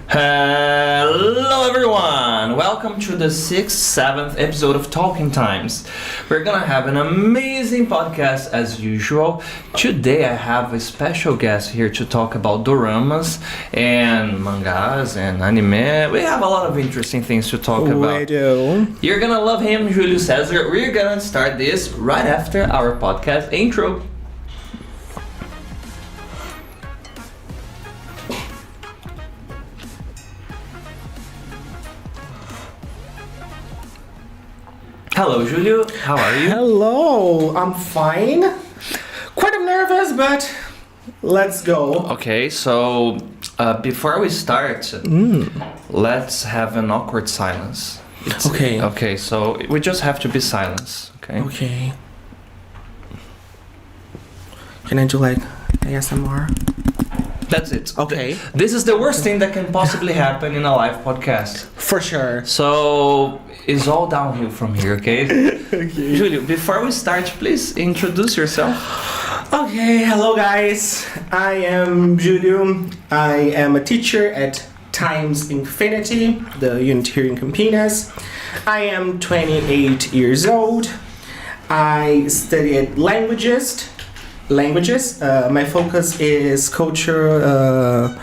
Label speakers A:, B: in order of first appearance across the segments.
A: Hello everyone! Welcome to the 6th, 7th episode of Talking Times. We're gonna have an amazing podcast as usual. Today I have a special guest here to talk about doramas and mangas and anime. We have a lot of interesting things to talk about.
B: We do.
A: You're gonna love him, Júlio Cézar. We're gonna start this right after our podcast intro. Hello, Júlio. How are you?
B: Hello, I'm fine. Quite nervous, but let's go.
A: Okay, so before we start, let's have an awkward silence.
B: Okay.
A: Okay, so we just have to be silent. Okay.
B: Okay. Can I do like ASMR?
A: That's it.
B: Okay.
A: This is the worst thing that can possibly happen in a live podcast.
B: For sure.
A: So it's all downhill from here, okay?
B: Okay.
A: Júlio, before we start, please introduce yourself.
B: Okay, hello guys. I am Júlio. I am a teacher at Times Infinity, the unit here in Campinas. I am 28 years old. I studied languages. My focus is culture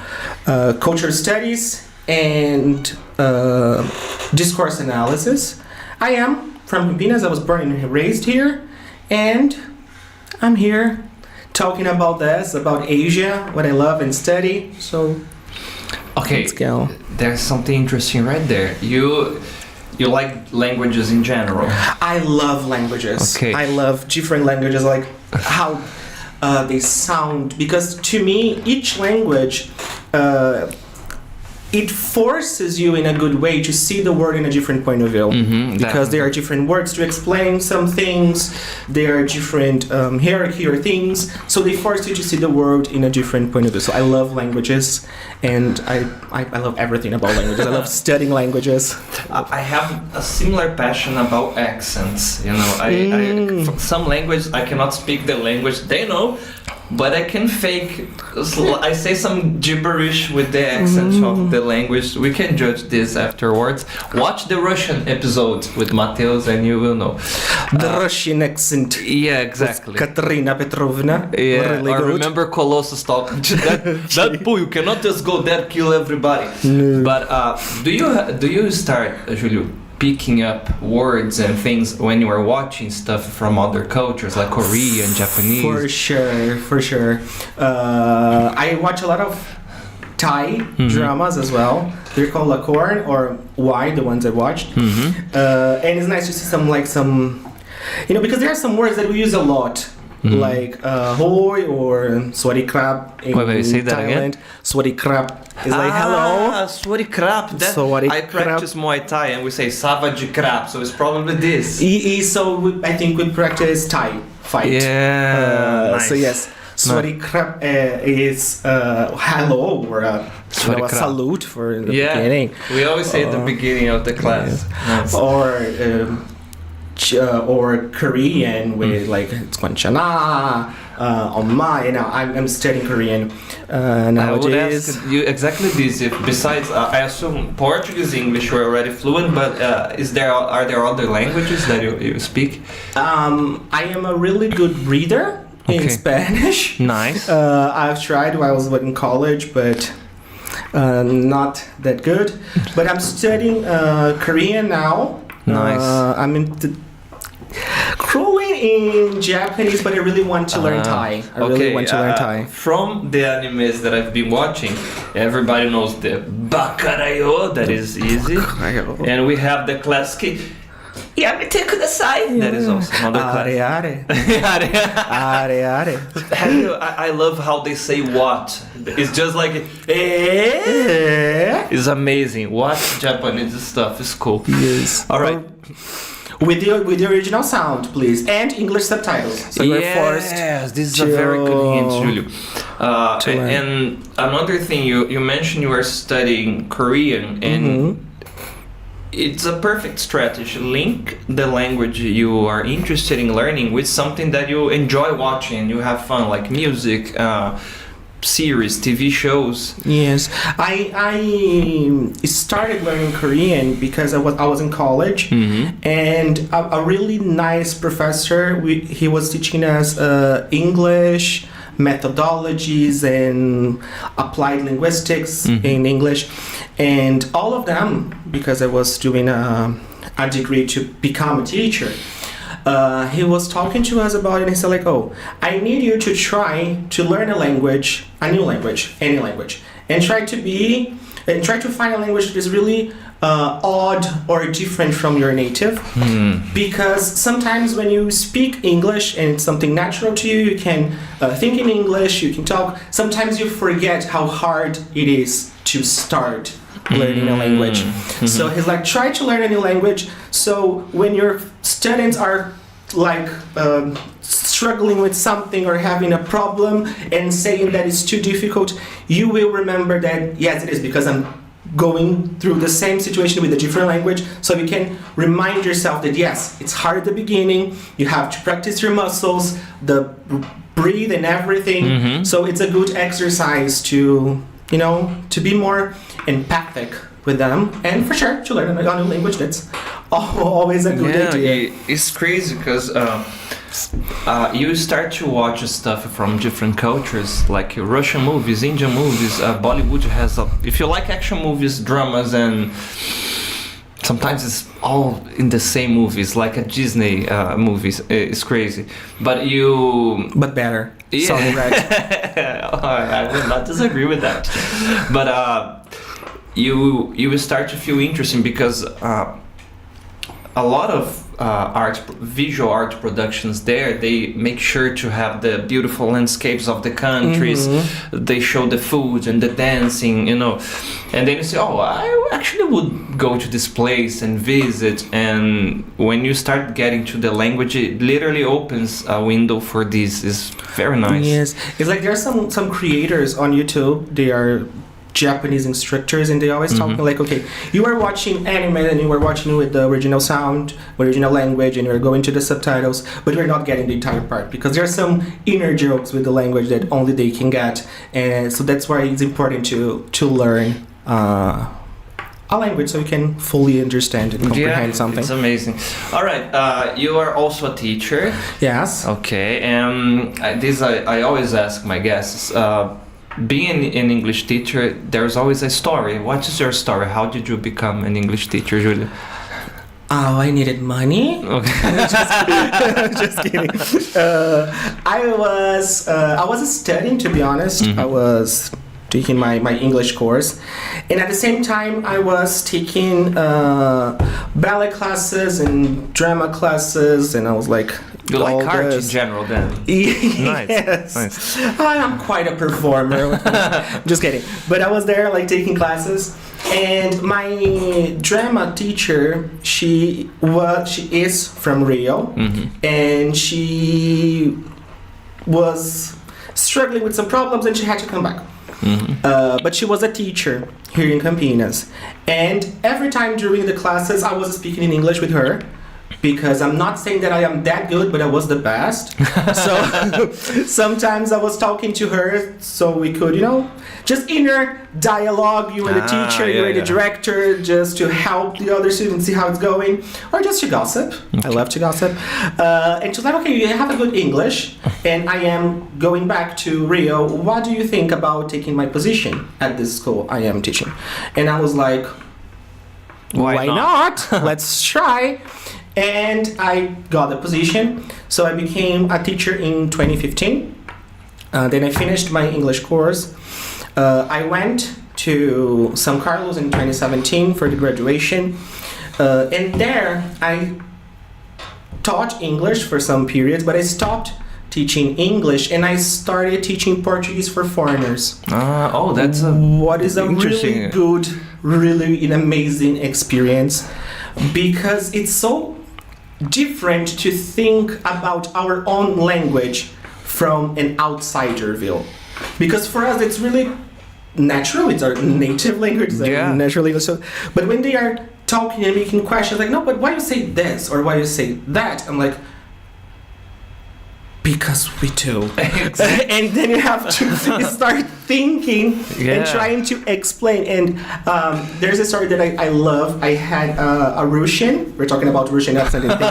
B: studies and discourse analysis. I am from Campinas. I was born and raised here, and I'm here talking about this, about Asia, what I love and study. So,
A: Okay,
B: let's go.
A: there's something interesting right there. You like languages in general.
B: I love languages.
A: Okay.
B: I love different languages, like how they sound, because to me each language it forces you in a good way to see the word in a different point of view, because there are different words to explain some things, there are different hierarchy or things, so they force you to see the world in a different point of view. So I love languages, and I love everything about languages. I love studying languages.
A: I have a similar passion about accents. You know, I some language I cannot speak the language they know, but I can fake. I say some gibberish with the accent of the language. We can judge this afterwards. Watch the Russian episode with Mateus and you will know.
B: The Russian accent.
A: Yeah, exactly.
B: Katerina Petrovna.
A: Yeah,
B: really
A: or
B: good.
A: remember Colossus talking to that boy, you cannot just go there, kill everybody.
B: No.
A: But do you start, Júlio, picking up words and things when you are watching stuff from other cultures like Korean, Japanese?
B: For sure. I watch a lot of Thai dramas as well. They're called La Corn or Y, the ones I watched. And it's nice to see some, because there are some words that we use a lot. Like hoi or sweaty crab in
A: Wait, say that
B: Thailand.
A: again?
B: Sweaty crab is like hello.
A: Sweaty crap.
B: Sweaty
A: I practice Muay Thai and we say savage crap, so it's probably this.
B: I think we practice Thai fight.
A: Yeah. Nice.
B: So yes, sweaty crab is hello or a salute for the beginning.
A: We always say at the beginning of the class.
B: Yes.
A: Nice.
B: Or Korean with like Chana, Oma. I'm studying Korean nowadays.
A: I would ask you exactly this. If besides, I assume Portuguese, English were already fluent, but are there other languages that you speak?
B: I am a really good reader in Spanish.
A: Nice.
B: I've tried while I was in college, but not that good. But I'm studying Korean now.
A: Nice.
B: I'm into crawling in Japanese, but I really want to learn Thai. I really want to learn Thai.
A: From the animes that I've been watching, everybody knows the Bakarayo, that is easy. And we have the classic Yamete Kudasai, that is also another classic. I love how they say what. It's just like it's amazing. What Japanese stuff is cool.
B: Yes.
A: All right.
B: With the original sound, please, and English subtitles. So you're forced.
A: Yes, this is a very good hint, Júlio. And another thing, you mentioned you are studying Korean, and it's a perfect strategy. Link the language you are interested in learning with something that you enjoy watching, you have fun, like music, series, TV shows?
B: Yes, I started learning Korean because I was in college, and a really nice professor. He was teaching us English methodologies and applied linguistics in English, and all of them because I was doing a degree to become a teacher. He was talking to us about it and he said like, oh, I need you to try to learn a language, any language, and try to find a language that is really odd or different from your native. Because sometimes when you speak English and it's something natural to you, you can think in English, you can talk. Sometimes you forget how hard it is to start learning a language. So he's like, try to learn a new language. So when your students are like struggling with something or having a problem and saying that it's too difficult, you will remember that yes, it is because I'm going through the same situation with a different language. So you can remind yourself that yes, it's hard at the beginning, you have to practice your muscles, the breathe and everything. So it's a good exercise to be more empathic with them, and for sure to learn a new language. That's always a good idea.
A: It's crazy because you start to watch stuff from different cultures, like Russian movies, Indian movies. Bollywood has, if you like action movies, dramas, and sometimes it's all in the same movies, like a Disney movies. It's crazy, but
B: better.
A: Yeah.
B: Sorry, right.
A: I will not disagree with that. But you will start to feel interesting because a lot of visual art productions there, they make sure to have the beautiful landscapes of the countries. They show the food and the dancing, and then you say, oh, I actually would go to this place and visit. And when you start getting to the language, it literally opens a window for this. It's very nice.
B: Yes, it's like there are some creators on YouTube. They are Japanese instructors, and they always talk like, okay, you are watching anime and you are watching with the original sound, original language, and you're going to the subtitles, but you're not getting the entire part because there are some inner jokes with the language that only they can get, and so that's why it's important to learn a language so you can fully understand and comprehend something.
A: It's amazing. All right, you are also a teacher.
B: Yes.
A: Okay, and I always ask my guests. Being an English teacher, there's always a story. What is your story? How did you become an English teacher, Júlio?
B: Oh, I needed money.
A: Okay.
B: Just kidding. I was studying, to be honest. I was taking my English course, and at the same time I was taking ballet classes and drama classes, and I was like,
A: you like art in general then?
B: Yes.
A: Nice.
B: I am quite a performer. Just kidding. But I was there like taking classes, and my drama teacher, she is from Rio, and she was struggling with some problems and she had to come back. But she was a teacher here in Campinas, and every time during the classes I was speaking in English with her, because I'm not saying that I am that good, but I was the best. So sometimes I was talking to her so we could, just inner dialogue, you and the teacher, you and the director, just to help the other students see how it's going, or just to gossip. Okay. I love to gossip. And she's like, okay, you have a good English, and I am going back to Rio. What do you think about taking my position at this school I am teaching? And I was like, why not? Let's try. And I got the position. So I became a teacher in 2015. Then I finished my English course. I went to São Carlos in 2017 for the graduation. And there I taught English for some periods, but I stopped teaching English and I started teaching Portuguese for foreigners.
A: That's
B: what is a really good, really an amazing experience, because it's so different to think about our own language from an outsider view. Because for us it's really natural, it's our native language, it's natural English. So, but when they are talking and making questions like, no, but why you say this or why you say that, I'm like, Because we do.
A: Exactly.
B: And then you have to start thinking
A: Yeah.
B: and trying to explain. And there's a story that I love. I had a Russian, we're talking about Russian accent and thing.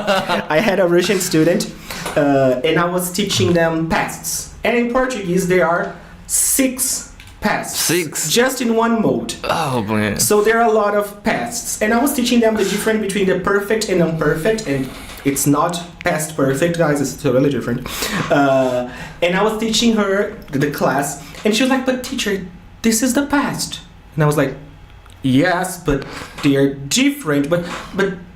B: I had a Russian student and I was teaching them pasts. And in Portuguese, there are 6 pasts.
A: 6?
B: Just in one mode.
A: Oh man.
B: So there are a lot of pasts. And I was teaching them the difference between the perfect and imperfect. And it's not past perfect, guys. It's totally different. And I was teaching her the class, and she was like, "But teacher, this is the past." And I was like, "Yes, but they are different. But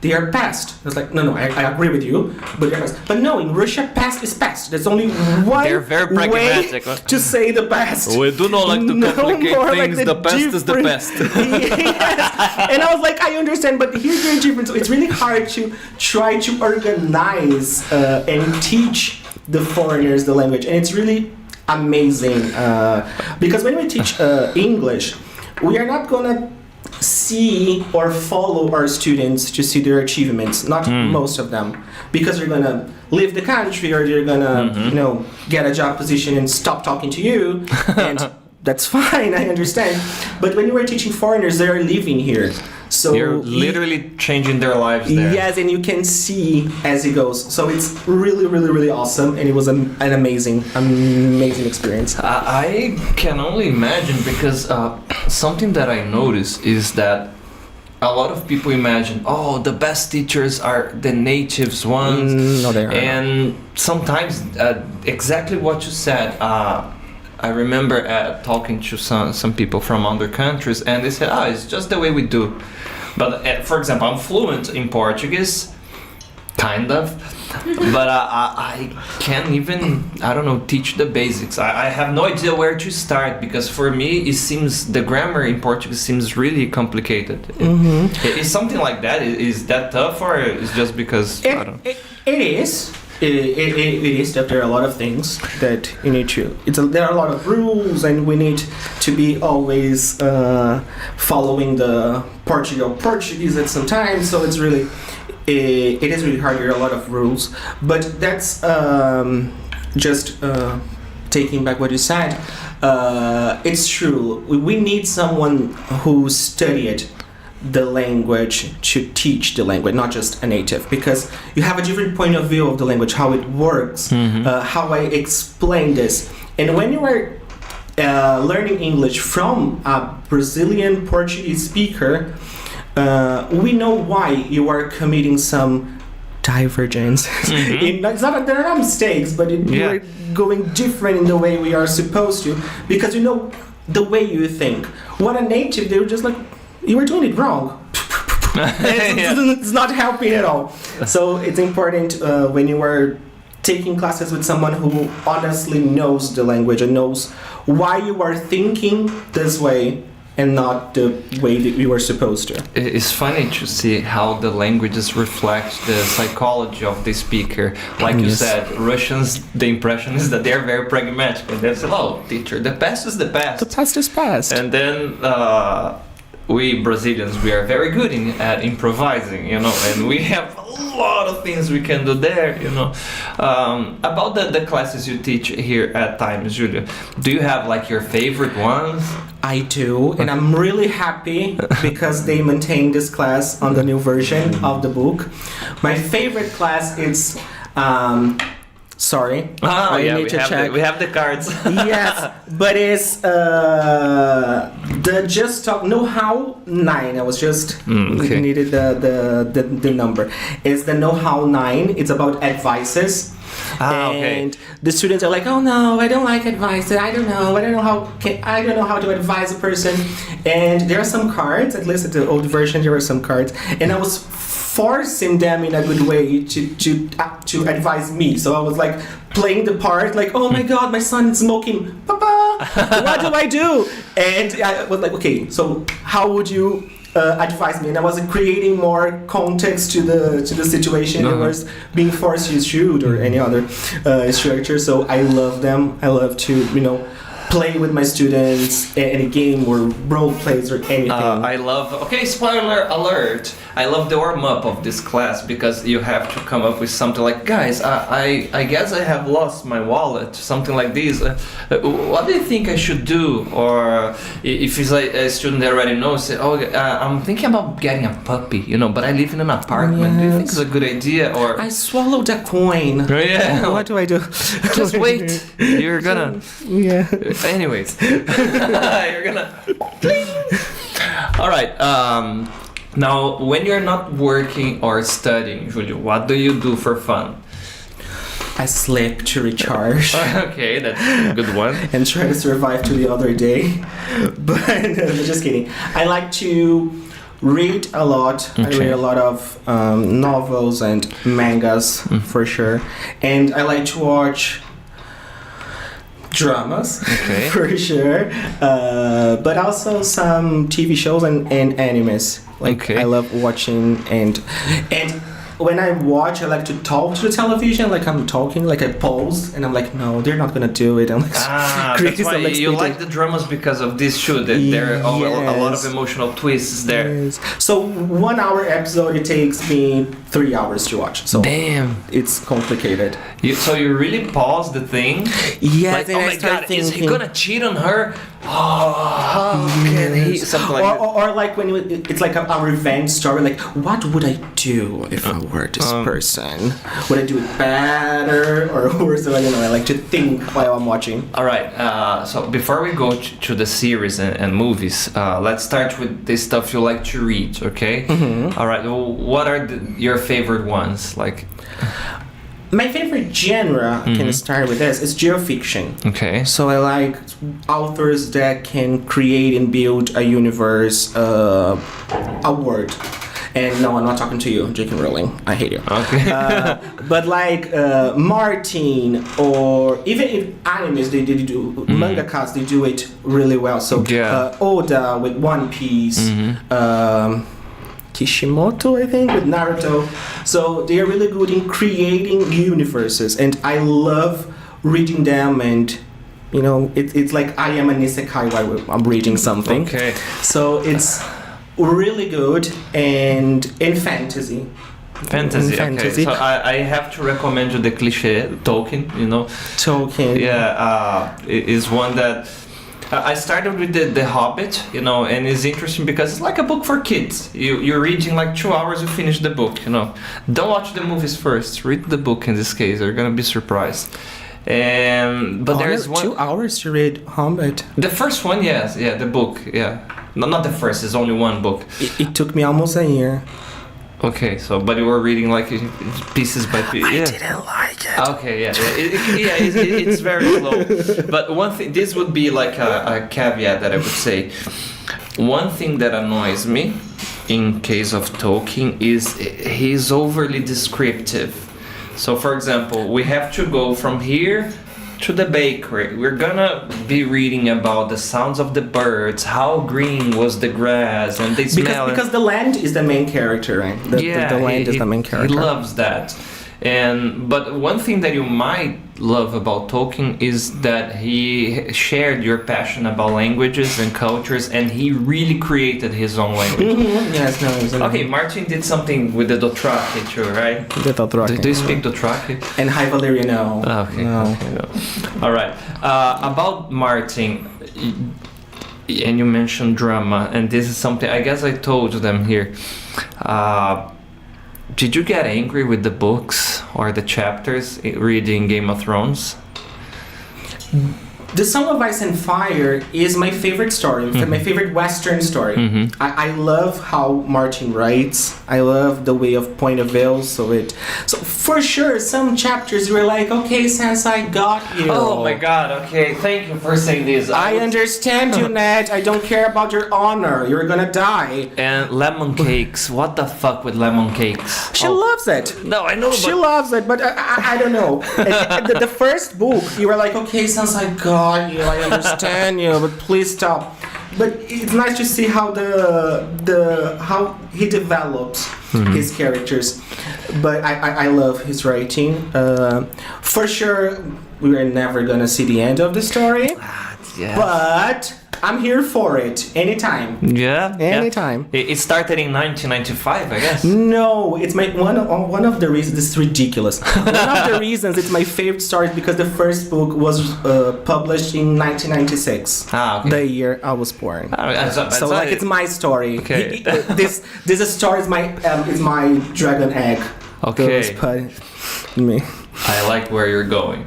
B: they are past." I was like, "No, I agree with you. But they're past. But no, in Russia, past is past. There's only one
A: They're very
B: way
A: pragmatic.
B: to say the past.
A: We do not like to
B: No
A: complicate
B: more
A: things.
B: like
A: The past is the
B: different-
A: best.
B: Yes. And I was like, I understand, but here's the difference. So it's really hard to try to organize and teach the foreigners the language, and it's really amazing because when we teach English, we are not gonna see or follow our students to see their achievements, not most of them, because they're gonna leave the country or they're gonna get a job position and stop talking to you, and that's fine, I understand. But when you are teaching foreigners, they are living here, so
A: You're literally changing their lives there.
B: yes, and you can see as it goes. So it's really, really, really awesome, and it was an amazing experience.
A: I can only imagine because something that I notice is that a lot of people imagine, oh, the best teachers are the natives ones.
B: No, they are not.
A: And sometimes exactly what you said. I remember talking to some people from other countries, and they said, it's just the way we do. But for example, I'm fluent in Portuguese, kind of, but I can't even, teach the basics. I have no idea where to start, because for me, it seems the grammar in Portuguese seems really complicated. Is something like that? Is that tough, or is just because, I don't know?
B: It is. It is that there are a lot of things that you need to. There are a lot of rules, and we need to be always following the Portuguese at some time. So it's really, it is really hard. There are a lot of rules, but that's just taking back what you said. It's true. We need someone who studied the language to teach the language, not just a native, because you have a different point of view of the language, how it works, how I explain this. And when you are learning English from a Brazilian Portuguese speaker, we know why you are committing some divergence. It's not that there are mistakes, but you're going different in the way we are supposed to, because you know the way you think. What a native, they were just like, you were doing it wrong. It's not helping at all. So it's important when you are taking classes with someone who honestly knows the language and knows why you are thinking this way and not the way that you were supposed to.
A: It's funny to see how the languages reflect the psychology of the speaker. Like you said, Russians, the impression is that they're very pragmatic. And they say, oh, teacher, the past is the past.
B: The past is past.
A: And then we Brazilians, we are very good at improvising, and we have a lot of things we can do there, About the classes you teach here at Times, Júlio, do you have like your favorite ones?
B: I do, and I'm really happy because they maintain this class on the new version of the book. My favorite class is sorry. I need to check.
A: We have the cards.
B: Yes, but it's the just talk know-how 9. I was just needed the number. It's the know-how 9. It's about advices. And the students are like, oh no, I don't like advice. I don't know how to advise a person. And there are some cards, at least at the old version there were some cards, and I was forcing them in a good way to advise me. So I was like playing the part, like, oh my god, my son is smoking, Papa, what do I do? And I was like, okay, so how would you advise me? And I was creating more context to the situation. It was being forced to shoot or any other structure. So I love them. I love to play with my students in a game or role plays or anything.
A: I love. Okay, spoiler alert. I love the warm up of this class because you have to come up with something like, guys, I guess I have lost my wallet, something like this. What do you think I should do? Or if it's like a student that already knows, say, I'm thinking about getting a puppy, but I live in an apartment. Do you think it's a good idea? Or
B: I swallowed a coin.
A: Yeah.
B: What do I do?
A: Just wait. You're gonna.
B: Yeah.
A: Anyways, you're gonna. All right. Now, when you're not working or studying, Julio, what do you do for fun?
B: I sleep to recharge.
A: Okay, that's a good one.
B: And try to survive to the other day. But just kidding. I like to read a lot.
A: Okay.
B: I read a lot of novels and mangas for sure. And I like to watch dramas,
A: Okay.
B: for sure. But also some TV shows and animes.
A: Okay.
B: I love watching and when I watch, I like to talk to the television, like I'm talking, like I pause, and I'm like, no, they're not gonna do it. I'm like,
A: that's why you like the dramas because of this show. That there are a lot of emotional twists there.
B: Yes. So 1 hour episode, it takes me 3 hours to watch. So
A: Damn.
B: it's complicated.
A: So you really pause the thing?
B: Yes,
A: Like,
B: and
A: oh
B: I
A: my
B: start
A: God, is he
B: thinking-
A: gonna cheat on her? Oh, can he? Something like that.
B: or like when it's like a revenge story, like what would I do if I were this person? Would I do it better or worse? I like to think while I'm watching.
A: All right. So before we go to the series and movies, let's start with the stuff you like to read. Okay.
B: Mm-hmm.
A: All right. Well, what are your favorite ones? Like.
B: My favorite genre, I can start with this, is geofiction.
A: Okay.
B: So I like authors that can create and build a universe, a world. And no, I'm not talking to you, J.K. Rowling. I hate you.
A: Okay.
B: But like Martin, or even in animes, they do mangakas, they do it really well. So
A: Yeah.
B: Oda with One Piece. Kishimoto, I think, with Naruto. So they are really good in creating universes, and I love reading them. And it's like I am an isekai while I'm reading something.
A: Okay.
B: So it's really good, and in fantasy.
A: Fantasy.
B: Fantasy.
A: Okay. So I have to recommend you the cliche Tolkien.
B: Tolkien.
A: Yeah. It is one that. I started with the Hobbit, and it's interesting because it's like a book for kids. You're reading like 2 hours, you finish the book, Don't watch the movies first. Read the book in this case. You're gonna be surprised. But there's one.
B: 2 hours to read Hobbit.
A: The first one, yes, yeah, the book, yeah. No, not the first. It's only one book.
B: It took me almost a year.
A: Okay, but you were reading like pieces by pieces.
B: I didn't like it.
A: Okay, yeah, it's very slow. But one thing, this would be like a caveat that I would say. One thing that annoys me, in case of Tolkien, is he's overly descriptive. So, for example, we have to go from here to the bakery. We're gonna be reading about the sounds of the birds, how green was the grass, and they smell.
B: Because the land is the main character, right? The land is the main character.
A: He loves that. But one thing that you might love about Tolkien is that he shared your passion about languages and cultures, and he really created his own language.
B: Yes, no. Exactly.
A: Okay, Martin did something with the Dothraki too, right?
B: The Dothraki.
A: Do you speak Dothraki?
B: And High Valyria, no.
A: Okay.
B: No.
A: Okay, no. All right. About Martin, and you mentioned drama, and this is something I guess I told them here. Did you get angry with the books or the chapters reading Game of Thrones?
B: The Song of Ice and Fire is my favorite story, my favorite Western story. I love how Martin writes. I love the way of point of view. So for sure, some chapters you were like, okay, since I got you.
A: Oh my God! Okay, thank you for saying this.
B: I understand you, Ned. I don't care about your honor. You're gonna die.
A: And lemon cakes. What the fuck with lemon cakes?
B: She loves it.
A: No, I know.
B: She loves it, but I don't know. The first book, you were like, okay, since I got you, I understand you, but please stop. But it's nice to see how how he develops his characters. But I love his writing. For sure, we are never gonna see the end of the story.
A: Yeah.
B: But I'm here for it. Anytime.
A: Yeah.
B: Anytime.
A: It started in 1995, I guess.
B: No, it's my one of the reasons. This is ridiculous. One of the reasons it's my favorite story is because the first book was published in 1996.
A: Okay.
B: The year I was born.
A: So
B: like it's my story.
A: Okay.
B: This story is my dragon egg.
A: Okay.
B: Me.
A: I like where you're going.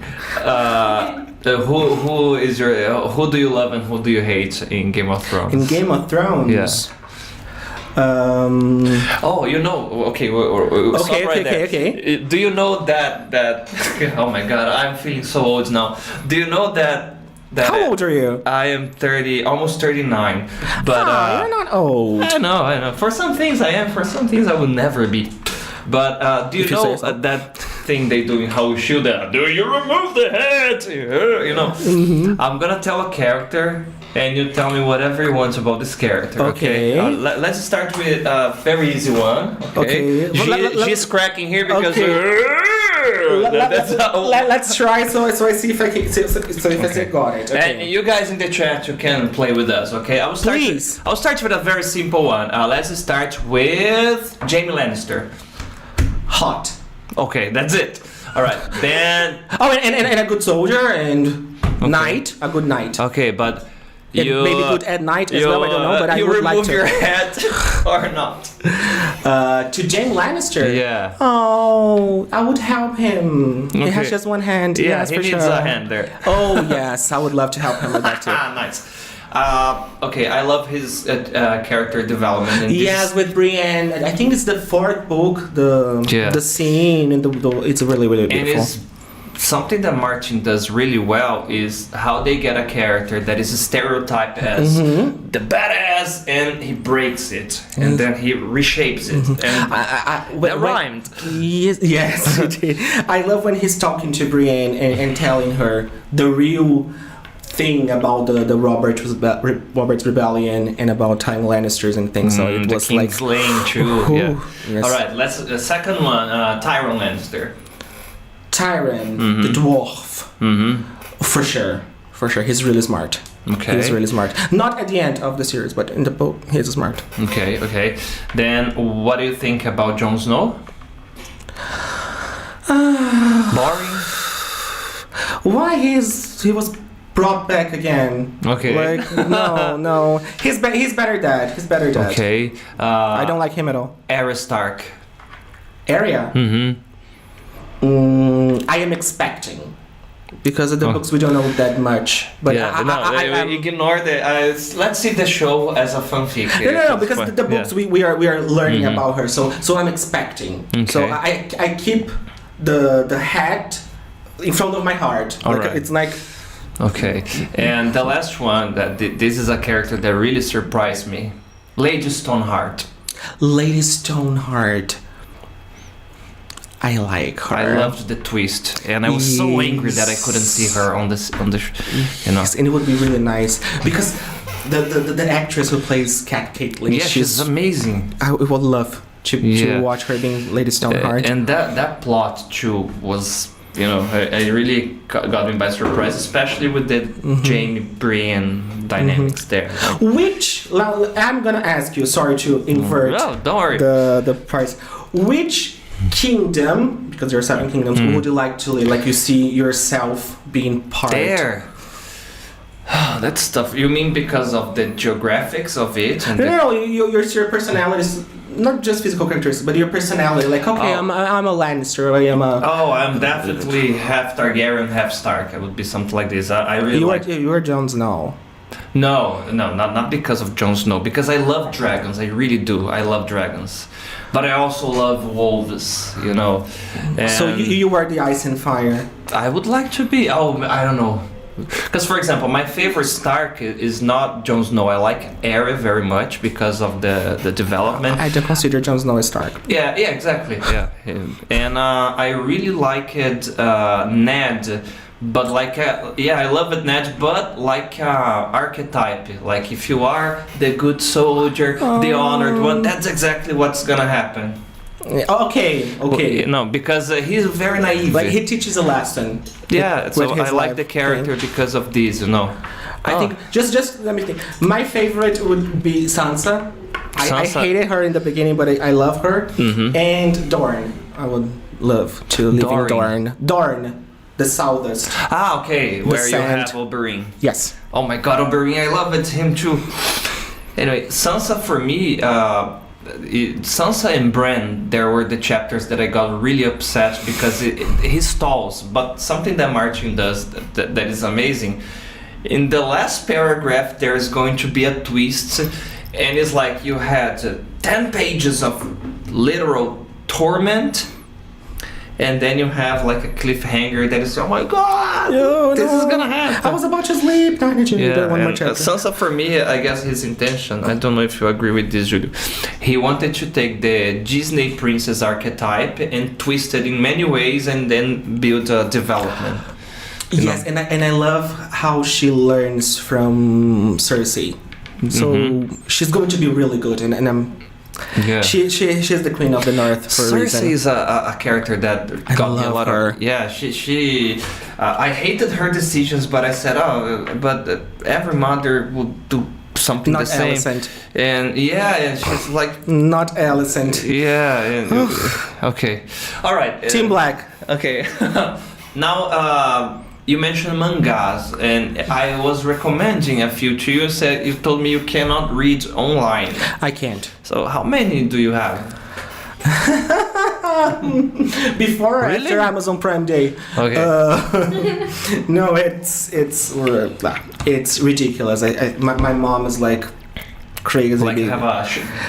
A: Who do you love and who do you hate in Game of Thrones?
B: In Game of Thrones.
A: Yeah.
B: Oh,
A: you know. Okay.
B: Okay.
A: Do you know that? Oh my God, I'm feeling so old now. Do you know that?
B: How old are you?
A: I am 30, almost 39. But
B: you're not old.
A: I know. For some things I am. For some things I will never be. But do you know that thing they do in How You do you remove the head? You know.
B: Mm-hmm.
A: I'm gonna tell a character, and you tell me whatever you want about this character. Okay. Let's start with a very easy one. Okay. She's cracking here because.
B: Let's try. So I see if I can. So if I got it. Okay.
A: And you guys in the chat, you can play with us. Okay. I'll start with a very simple one. Let's start with Jaime Lannister.
B: Hot.
A: Okay, that's it. All right, then.
B: Oh, and a good soldier and knight. A good knight.
A: Okay, but you
B: maybe good at night as well. I don't know, but I would like to.
A: You remove your head or not?
B: To Jaime Lannister.
A: Yeah.
B: Oh, I would help him. Okay. He has just one hand.
A: Yeah,
B: yes,
A: he
B: for
A: needs
B: sure.
A: a hand there.
B: Oh yes, I would love to help him with that too.
A: Nice. Okay, I love his character development.
B: Yes, with Brienne. I think it's the fourth book. The scene and it's really beautiful.
A: And it's something that Martin does really well is how they get a character that is a stereotype as the badass, and he breaks it, and then he reshapes it. And that rhymed.
B: Yes, it did. I love when he's talking to Brienne and telling her the real thing about the Robert's rebellion and about Jaime Lannisters and things. So it was
A: the King's Lane, true. Yeah.
B: Yes.
A: All right, let's the second one. Tyrion Lannister.
B: Tyrion, the dwarf. For sure. He's really smart.
A: Okay.
B: He's really smart. Not at the end of the series, but in the book, he's smart.
A: Okay. Then, what do you think about Jon Snow? Boring.
B: Why he was brought back again?
A: Okay.
B: Like no. He's better dad.
A: Okay.
B: I don't like him at all.
A: Arya Stark.
B: Arya. I am expecting. Because of the books, we don't know that much. But
A: I ignore the. Let's see the show as a fanfic.
B: No, because the books we are learning about her. So I'm expecting.
A: Okay.
B: So I keep the head in front of my heart.
A: Right.
B: It's like.
A: Okay, and the last one this is a character that really surprised me, Lady Stoneheart.
B: Lady Stoneheart. I like her.
A: I loved the twist, and I was so angry that I couldn't see her on the
B: Yes, and it would be really nice because the actress who plays Caitlyn.
A: Yeah, she's amazing.
B: I would love to watch her being Lady Stoneheart.
A: And that plot too was, I really got me by surprise, especially with the Jaime Brienne dynamics there.
B: Which I'm gonna ask you. Sorry to invert.
A: No, don't worry.
B: The price. Which kingdom, because there are 7 kingdoms, would you like to live? Like you see yourself being part
A: there. That's tough. You mean because of the geographics of it? And
B: no, your personality is not just physical characteristics, but your personality. Like, okay, I'm a Lannister.
A: I'm definitely half Targaryen, half Stark. I would be something like this. I really
B: you are Jon Snow.
A: No, not because of Jon Snow. Because I love dragons. I really do. I love dragons. But I also love wolves, And
B: so you are the ice and fire.
A: I would like to be. I don't know. Because, for example, my favorite Stark is not Jon Snow. I like Arya very much because of the development.
B: I don't consider Jon Snow a Stark.
A: Yeah, exactly. Yeah, and I really liked Ned. But I love it, Ned, but like archetype. Like if you are the good soldier, the honored one, that's exactly what's gonna happen.
B: Okay.
A: No, because he's very naive.
B: Like he teaches a lesson.
A: Yeah, so
B: with his
A: I like
B: life.
A: the character because of this, you know.
B: I think just let me think. My favorite would be Sansa. I
A: Sansa.
B: hated her in the beginning, but I love her.
A: Mhm.
B: And Dorne. I would love to live in
A: Dorne.
B: Dorne, the southest.
A: Okay, where you
B: sand.
A: have Oberyn.
B: Yes.
A: Oh my god, Oberyn, I love it, him too. Anyway, Sansa for me, Sansa and Bran, there were the chapters that I got really upset because he stalls. But something that Martin does that is amazing. In the last paragraph, there is going to be a twist, and it's like you had 10 pages of literal torment, and then you have like a cliffhanger that is, oh my god, this is gonna happen.
B: I was about to sleep. No, I need to read that one more chapter.
A: Sansa for me, I guess his intention, I don't know if you agree with this, Julio, he wanted to take the Disney princess archetype and twist it in many ways and then build a development.
B: Yes, and I love how she learns from Cersei. So she's going to be really good, and I'm.
A: Yeah.
B: She's the queen of the north for a reason.
A: Cersei is a character that got me a lot
B: her.
A: of. Yeah, she I hated her decisions, but I said, but every mother would do something
B: Not
A: the same.
B: Alicent.
A: And and she's like.
B: Not Alicent.
A: Yeah. Okay. All right.
B: Team Black.
A: Okay. Now, you mentioned mangas, and I was recommending a few to you. Said you told me you cannot read online.
B: I can't.
A: So how many do you have?
B: Before or
A: Really?
B: after Amazon Prime Day?
A: Okay.
B: No, it's ridiculous. My mom is like crazy.
A: Like you have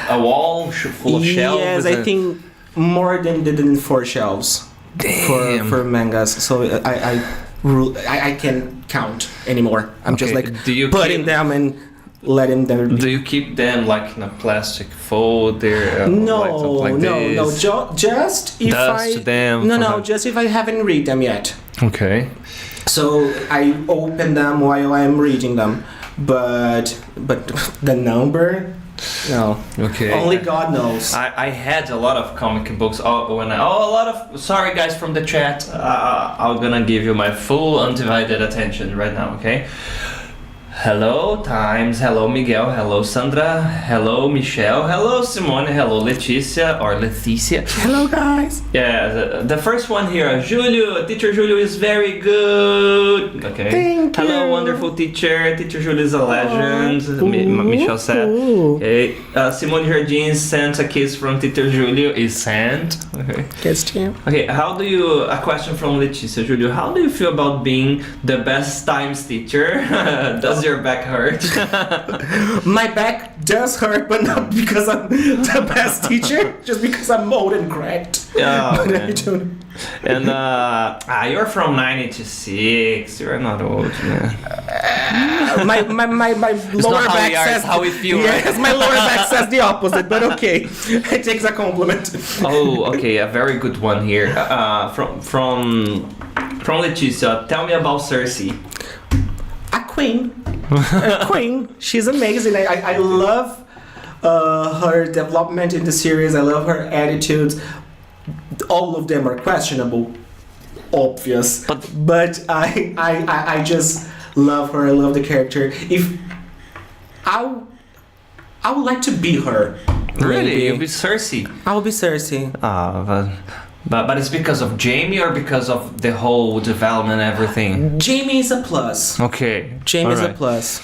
A: a wall full of shelves.
B: Yes, I think more than 4 shelves.
A: Damn.
B: For mangas. So I can't count anymore. I'm just
A: Okay,
B: like
A: do you
B: putting
A: keep-
B: them and letting them.
A: Do you keep them like in a plastic folder?
B: No, no. Just if
A: Dust them.
B: No. Just if I haven't read them yet.
A: Okay.
B: So I open them while I'm reading them, but the number, no.
A: Okay.
B: Only God knows.
A: I had a lot of comic books. Sorry guys from the chat. I'm gonna give you my full undivided attention right now. Okay. Hello Times, hello Miguel, hello Sandra, hello Michelle, hello Simone, hello Leticia or Leticia.
B: Hello guys.
A: Yeah, the first one here, Júlio, teacher Júlio is very good. Okay.
B: Thank
A: Hello,
B: you.
A: wonderful teacher. Teacher Júlio is a legend. Michelle said. Okay. Simone Jardins sent a kiss from Teacher Júlio is sent. Okay.
B: Guess you.
A: Okay. A question from Leticia Júlio. How do you feel about being the best times teacher? Does your back hurt?
B: My back does hurt, but not because I'm the best teacher, just because I'm old and cracked.
A: Oh,
B: But I
A: man.
B: don't.
A: And you're from 96. You're not old, man.
B: My lower
A: not how
B: back
A: we are,
B: says
A: it's how we feel,
B: Yes,
A: right?
B: my lower back says the opposite, but okay, it takes a compliment.
A: Oh, okay, a very good one here. From Leticia. Tell me about Cersei.
B: A queen. A queen. She's amazing. I love her development in the series. I love her attitudes. All of them are questionable, obvious. But I just love her. I love the character. If I would like to be her.
A: Really?
B: maybe.
A: You'll be Cersei?
B: I will be Cersei.
A: But it's because of Jaime or because of the whole development and everything?
B: Jaime is a plus.
A: Okay.
B: Jaime is a
A: alright.
B: plus.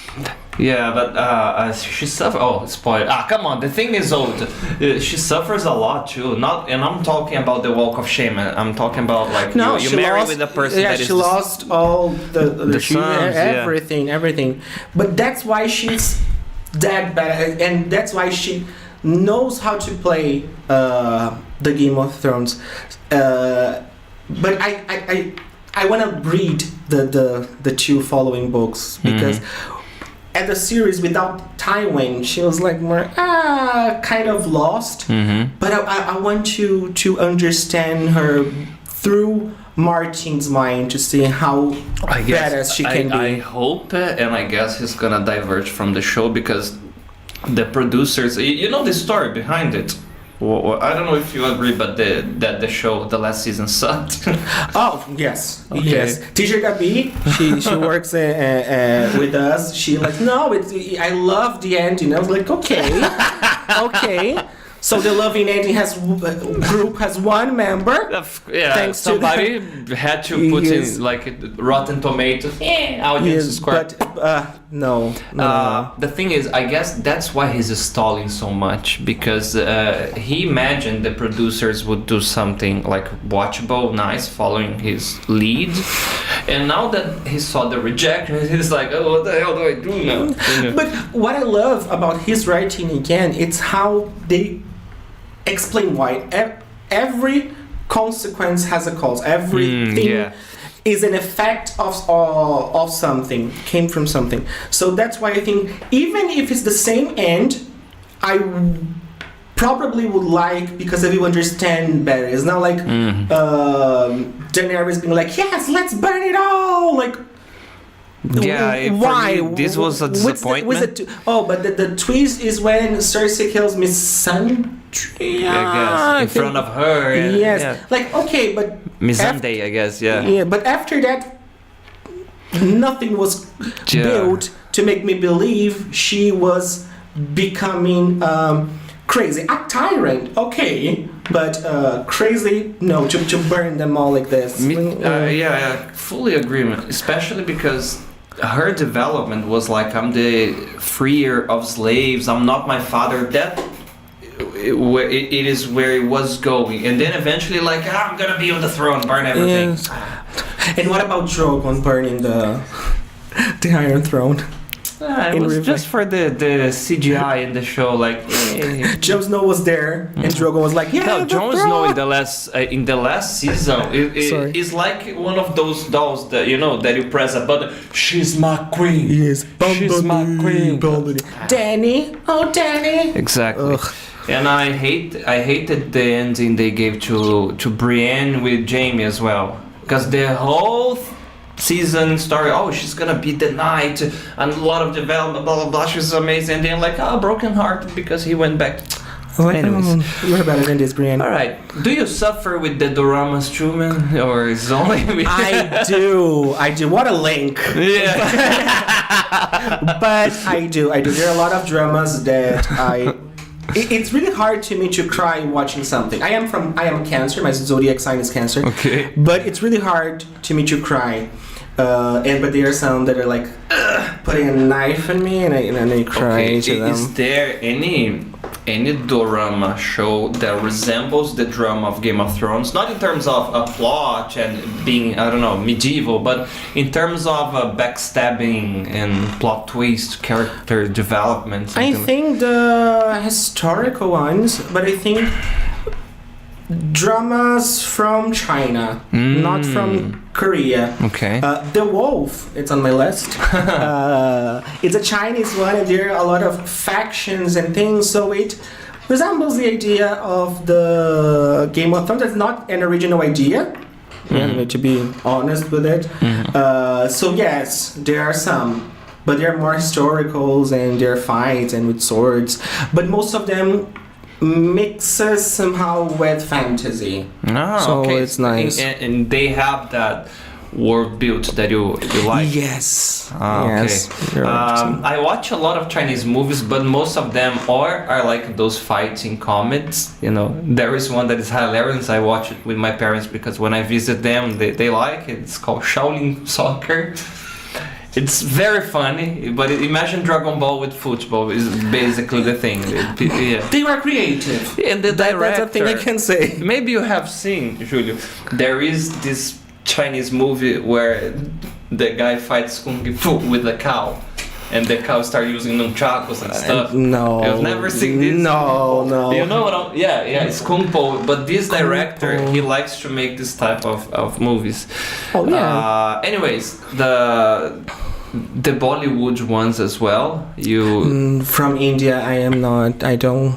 A: Yeah, but she suffers. Oh, spoil! Come on. The thing is old. She suffers a lot too. And I'm talking about the walk of shame. I'm talking about like you marry with a person
B: yeah,
A: that is.
B: she lost all the
A: sons,
B: everything. But that's why she's that bad, and that's why she knows how to play the Game of Thrones. But I want to read the 2 following books because. At the series without Tywin, she was like more kind of lost.
A: Mm-hmm.
B: But I want to understand her through Martin's mind to see how badass she can be.
A: I hope, and I guess he's gonna diverge from the show because the producers, you know the story behind it. I don't know if you agree, but the show, the last season sucked.
B: Oh yes,
A: Okay.
B: yes. Teacher Gabi, she works with us. She like, no, I love the ending. I was like, okay, okay. So the loving ending group has one member.
A: Yeah,
B: Thanks to
A: somebody had to put
B: Yes.
A: in like Rotten Tomatoes. Audience
B: Yes,
A: score.
B: but no.
A: The thing is, I guess that's why he's stalling so much, because he imagined the producers would do something like watchable, nice, following his lead, and now that he saw the rejection, he's like, oh, what the hell do I do now? You know?
B: But what I love about his writing again, it's how they explain why every consequence has a cause. Everything
A: yeah.
B: is an effect of something, came from something. So that's why I think even if it's the same end, I probably would like, because I will understand better. It's not like Daenerys being like, yes, let's burn it all. Like,
A: Yeah,
B: why?
A: for me, this was a disappointment.
B: But the twist is when Cersei kills Miss Sun.
A: I guess in front of her.
B: Yes.
A: Yeah.
B: Like, okay, but
A: Missandei, I guess. Yeah.
B: yeah, but after that, nothing was
A: Yeah.
B: built to make me believe she was becoming crazy. A tyrant, okay, but crazy, no, to burn them all like this. Mm.
A: Fully agreement. Especially because her development was like, I'm the freer of slaves. I'm not my father. That it is where it was going, and then eventually, like, I'm gonna be on the throne, burn everything.
B: Yes. And what about Drogon burning the Iron Throne?
A: It
B: In
A: was
B: real
A: just for the CGI in the show, like.
B: Jon Snow was there, and Drogon was like, yeah,
A: No,
B: the
A: Jon
B: throne.
A: Snow in the last season
B: Sorry.
A: is like one of those dolls that that you press a button. She's my queen.
B: Yes,
A: She's my queen.
B: Danny, oh Danny.
A: Exactly.
B: Ugh.
A: And I hated the ending they gave to Brienne with Jaime as well, because the whole season story, oh, she's gonna be the knight and a lot of development, blah blah blah, she's amazing, and then like, broken hearted because he went back. Anyways.
B: You're better than this, Brienne.
A: All right, do you suffer with the Doramas, Truman, or is it only with
B: I do. What a link.
A: Yeah.
B: But I do. There are a lot of dramas that it's really hard to me to cry watching something. I am Cancer. My zodiac sign is Cancer.
A: Okay.
B: But it's really hard to me to cry. But there are some that are like putting a knife in me, and I cry to them.
A: Is there any dorama show that resembles the drama of Game of Thrones? Not in terms of a plot and being, I don't know, medieval, but in terms of backstabbing and plot twist, character development.
B: I think the historical ones, but I think dramas from China, not from Korea.
A: Okay.
B: The Wolf, it's on my list. It's a Chinese one, and there are a lot of factions and things, so it resembles the idea of the Game of Thrones. It's not an original idea, to be honest with it. So yes, there are some, but they're more historicals, and they're fights and with swords, but most of them mixes somehow with fantasy. So
A: okay.
B: it's nice.
A: And they have that world built that you like.
B: Yes.
A: Yes.
B: You're right.
A: I watch a lot of Chinese movies, but most of them are like those fighting comedies. There is one that is hilarious. I watch it with my parents because when I visit them, they like it. It's called Shaolin Soccer. It's very funny, but imagine Dragon Ball with football is basically the thing. Yeah.
B: They were creative.
A: And the director,
B: That's a thing I can say.
A: maybe you have seen, Julio, there is this Chinese movie where the guy fights Kung Fu with a cow. And the cow start using nunchakus and stuff.
B: No.
A: You've never seen this?
B: No.
A: You know what yeah, it's Kung Po. But this director, he likes to make this type of movies.
B: Oh, yeah.
A: Anyways, the Bollywood ones as well.
B: From India, I don't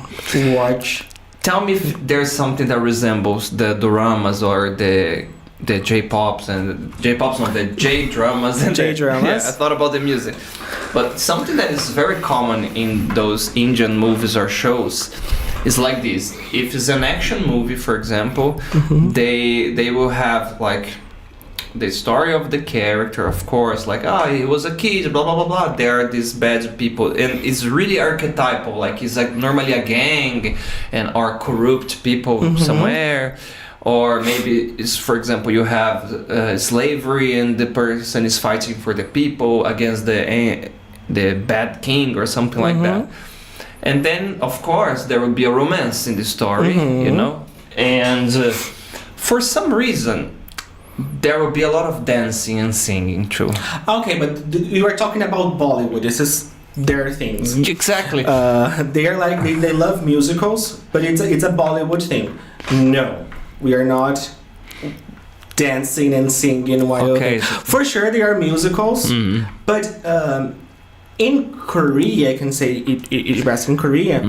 B: watch.
A: Tell me if there's something that resembles the doramas or the the J-pops and J-pops, not the J-dramas. And
B: J-dramas.
A: Yeah, I thought about the music. But something that is very common in those Indian movies or shows is like this. If it's an action movie, for example, they will have like the story of the character, of course, like, he was a kid, blah, blah, blah, blah. There are these bad people, and it's really archetypal, like it's like normally a gang and or corrupt people somewhere. Or maybe it's, for example, you have slavery and the person is fighting for the people against the bad king or something like that. And then, of course, there will be a romance in the story, you know? And for some reason, there will be a lot of dancing and singing too.
B: Okay, but you are talking about Bollywood. This is their things.
A: Exactly.
B: They are like, they love musicals, but it's a Bollywood thing. No. We are not dancing and singing while...
A: Okay.
B: For sure, there are musicals, but in Korea, I can say it was in Korea,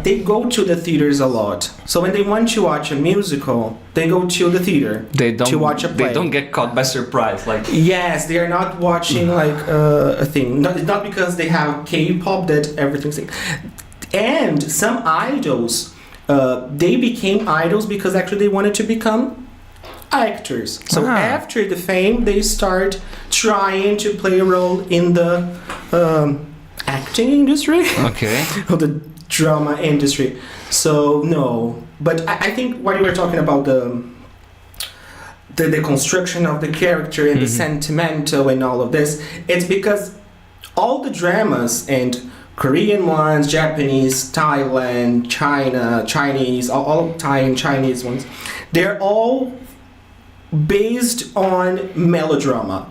B: they go to the theaters a lot. So when they want to watch a musical, they go to the theater to watch a play.
A: They don't get caught by surprise, like...
B: Yes, they are not watching like a thing. Not because they have K-pop that everything's... And some idols... they became idols because actually they wanted to become actors. So after the fame, they start trying to play a role in the acting industry.
A: Okay.
B: Or the drama industry. So no, but I think what you were talking about, the construction of the character and the sentimental and all of this, it's because all the dramas and Korean ones, Japanese, Thailand, China, Chinese, all Thai and Chinese ones, they're all based on melodrama.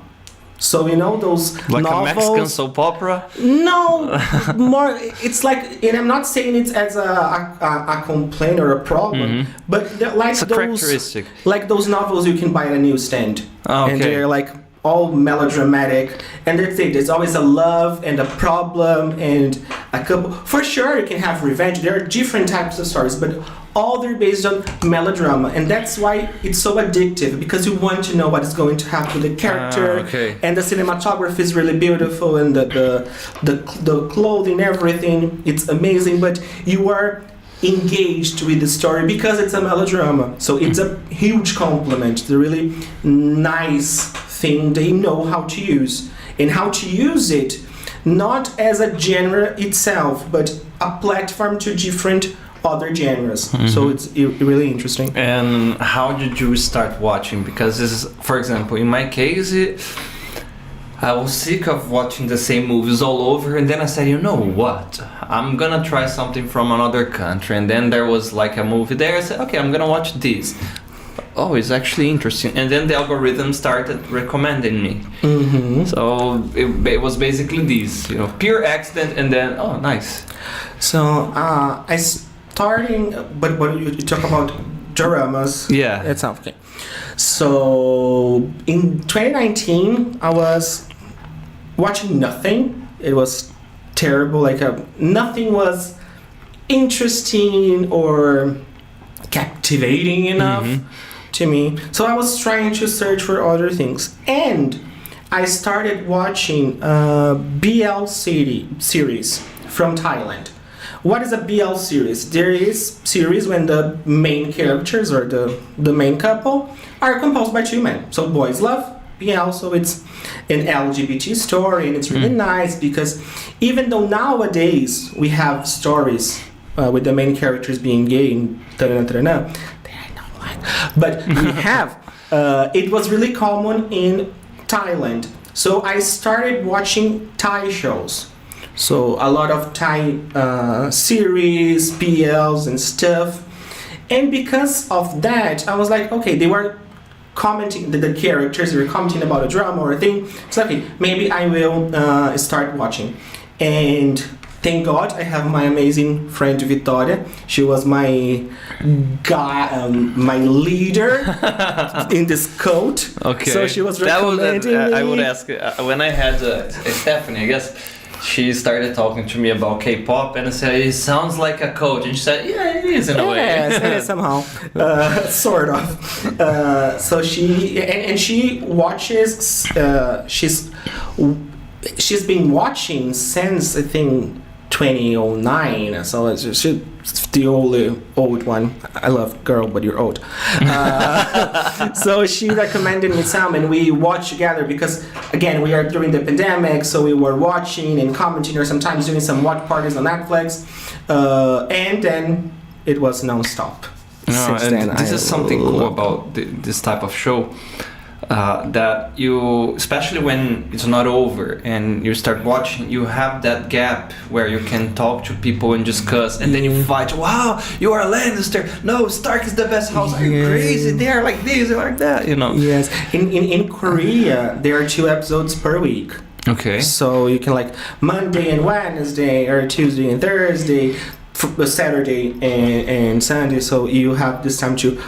B: So you know those
A: like
B: novels,
A: a Mexican soap opera?
B: No, more. It's like, and I'm not saying it as a complaint or a problem, but they're like
A: it's a characteristic.
B: Like those novels you can buy at a newsstand,
A: okay.
B: And they're like all melodramatic, and that's it. There's always a love and a problem and a couple. For sure, you can have revenge. There are different types of stories, but all they're based on melodrama, and that's why it's so addictive, because you want to know what is going to happen to the character, and the cinematography is really beautiful, and the clothing, everything, it's amazing. But you are engaged with the story because it's a melodrama, so it's a huge compliment. It's a really nice thing they know how to use, and how to use it not as a genre itself, but a platform to different other genres. So it's really interesting.
A: And how did you start watching? Because this is, for example, in my case, I was sick of watching the same movies all over, and then I said, you know what, I'm gonna try something from another country. And then there was like a movie there. I said, okay, I'm gonna watch this. Oh, it's actually interesting. And then the algorithm started recommending me. So it was basically this, you know, pure accident, and then, oh, nice.
B: So I starting, but when you talk about doramas,
A: yeah,
B: it's okay. So in 2019, I was watching nothing. It was terrible. Like nothing was interesting or captivating enough to me. So I was trying to search for other things, and I started watching BL series from Thailand. What is a BL series? There is series when the main characters or the main couple are composed by two men. So boys love BL, so it's an LGBT story, and it's really nice because even though nowadays we have stories with the main characters being gay and they are not like, but we have. It was really common in Thailand, so I started watching Thai shows. So a lot of Thai series, PLs and stuff. And because of that, I was like, okay, they were commenting, the characters, they were commenting about a drama or a thing. It's like, okay, maybe I will start watching. And thank God I have my amazing friend Victoria. She was my my leader in this code.
A: Okay.
B: So she was recommending me.
A: I would ask, when I had Stephanie, I guess, she started talking to me about K-pop, and I said, it sounds like a coach. And she said, yeah, it is in a way.
B: Yes, it is somehow, sort of. So she watches. She's been watching since I think 2009. So she's the old one. I love girl, but you're old. So she recommended me some, and we watched together because again we are during the pandemic, so we were watching and commenting, or sometimes doing some watch parties on Netflix, and then it was non-stop. Since
A: and
B: then,
A: this is something cool about this type of show. That you, especially when it's not over and you start watching, you have that gap where you can talk to people and discuss, and then you fight. Wow, you are a Lannister. No, Stark is the best house. Are you crazy? They are like this, they are like that. You know.
B: Yes. In Korea, there are 2 episodes per week.
A: Okay.
B: So you can like Monday and Wednesday, or Tuesday and Thursday, Saturday and Sunday. So you have this time to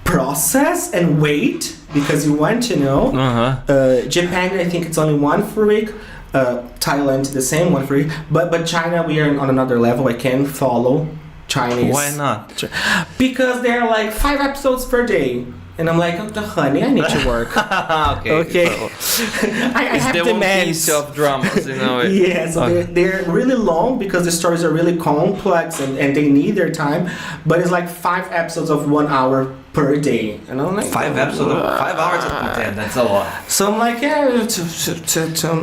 B: process and wait because you want to know. Japan, I think it's only 1 per week. Thailand, the same, 1 per week. But China, we are on another level. I can follow Chinese.
A: Why not?
B: Because they're like 5 episodes per day. And I'm like, oh, honey, I need to work. Okay.
A: So
B: I have
A: the
B: demands.
A: One Piece of dramas, you know.
B: Yeah, so they're really long because the stories are really complex and they need their time. But it's like 5 episodes of 1 hour per day. And I'm like,
A: 5 episodes of 5 hours of content, that's a lot.
B: So I'm like, yeah,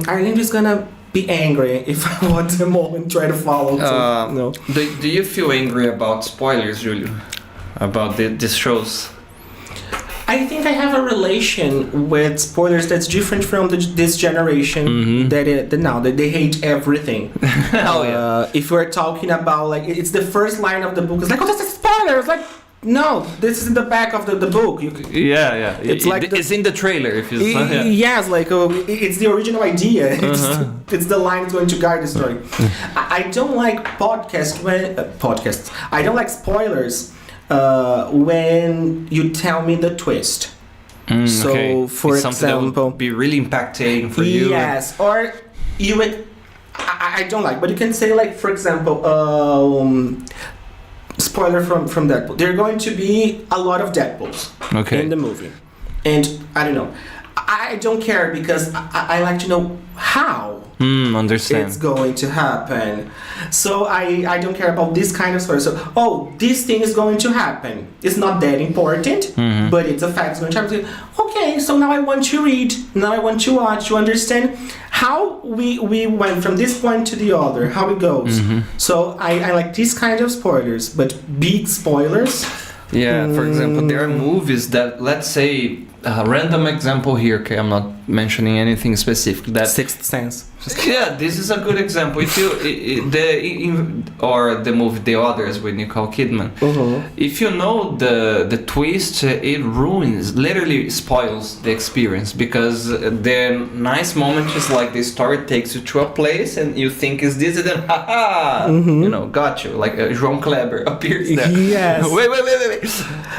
B: Arlene is gonna be angry if I want them all and try to follow. No.
A: Do you feel angry about spoilers, Julio? About these shows?
B: I think I have a relation with spoilers that's different from this generation. That they hate everything. If we're talking about like it's the first line of the book, it's like, oh, this is spoilers. Like, no, this is in the back of the book.
A: Yeah. It's like it's in the trailer. If you
B: yes, like it's the original idea. It's the line that's going to guide the story. I don't like podcasts. I don't like spoilers. When you tell me the twist. So, for
A: it's
B: example,
A: that would be really impacting for you.
B: Yes, or you would. I don't like, but you can say like, for example, spoiler from Deadpool. There are going to be a lot of Deadpools in the movie, and I don't know. I don't care because I like to know how
A: understand.
B: It's going to happen. So I don't care about this kind of story. So, this thing is going to happen. It's not that important, but it's a fact. It's going to happen. Okay, so now I want to read. Now I want to watch, to understand how we went from this point to the other, how it goes. So I like these kind of spoilers, but big spoilers.
A: Yeah, for example, there are movies that, let's say, a random example here, okay, I'm not mentioning anything specific. That
B: Sixth Sense.
A: Yeah, this is a good example. If you or the movie The Others with Nicole Kidman, if you know the twist, it ruins, literally spoils the experience, because the nice moment is like the story takes you to a place and you think is this, and then you know, got you, like João Kleber appears there.
B: Yes.
A: Wait.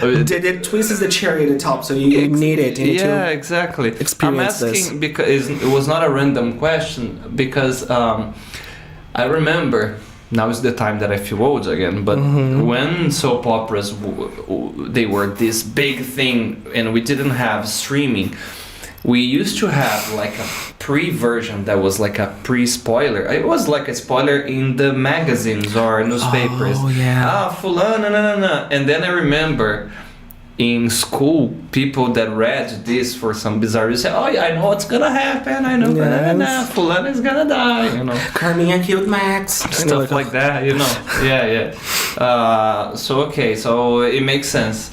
B: The twist is the cherry at the top, so you need it. You need to
A: exactly.
B: Experience
A: I'm asking because it was not a random question, because I remember, now is the time that I feel old again, but when soap operas they were this big thing and we didn't have streaming, we used to have like a pre-version that was like a pre-spoiler. It was like a spoiler in the magazines or newspapers.
B: Oh yeah.
A: Fulano, no. And then I remember in school, people that read this for some bizarre reason say, oh yeah, I know what's gonna happen, I know, Fulano is gonna die, you know.
B: Carmina killed Max.
A: Stuff like that, you know. Yeah. So it makes sense.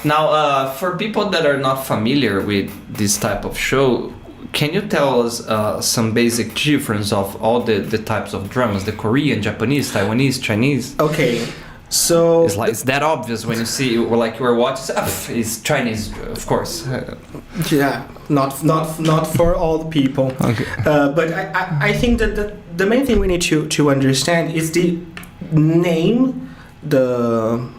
A: Now, for people that are not familiar with this type of show, can you tell us some basic difference of all the types of dramas, the Korean, Japanese, Taiwanese, Chinese?
B: Okay. So
A: it's that obvious when you see, like, you were watching, it's Chinese, of course.
B: Yeah, not for all the people.
A: Okay.
B: But I think that the main thing we need to understand is the name, the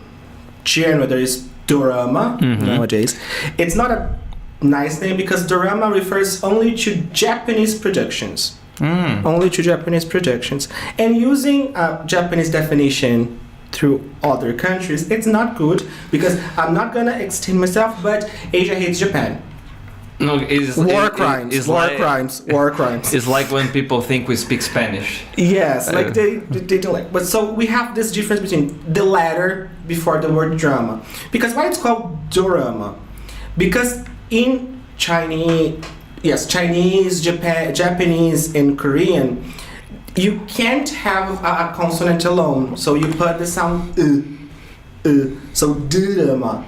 B: genre. There is dorama nowadays. It's not a nice name because dorama refers only to Japanese productions. Only to Japanese productions. And using a Japanese definition through other countries, it's not good, because I'm not gonna extend myself, but Asia hates Japan.
A: No, it's
B: War crimes.
A: It's like when people think we speak Spanish.
B: Yes, like they don't like. But so we have this difference between the letter before the word drama. Because why it's called dorama? Because in Chinese, Japanese, and Korean, you can't have a consonant alone. So you put the sound so drama.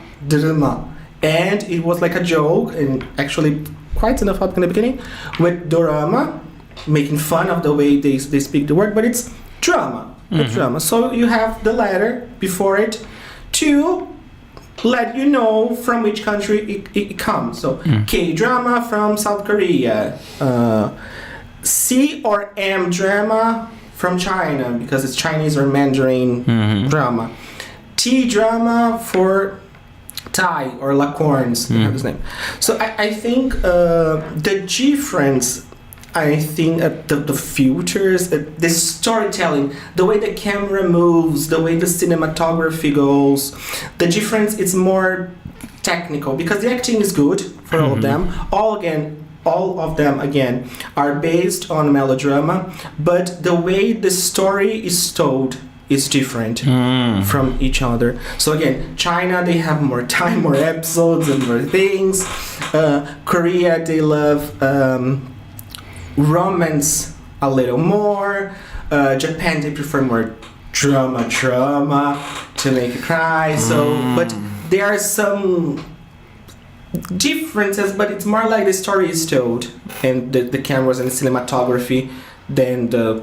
B: And it was like a joke, and actually quite xenophobic in the beginning, with dorama, making fun of the way they speak the word, but it's drama. It's drama. So you have the letter before it to let you know from which country it comes. So K-drama from South Korea, C or M drama from China, because it's Chinese or Mandarin drama, T drama for Thai or Lacorns, have his name. So I think the difference, the filters, the storytelling, the way the camera moves, the way the cinematography goes, the difference is more technical, because the acting is good for all of them. All of them again are based on melodrama, but the way the story is told is different from each other. So again, China, they have more time, more episodes, and more things. Korea, they love romance a little more. Japan, they prefer more drama to make you cry. So, but there are some differences, but it's more like the story is told, and the cameras and the cinematography than the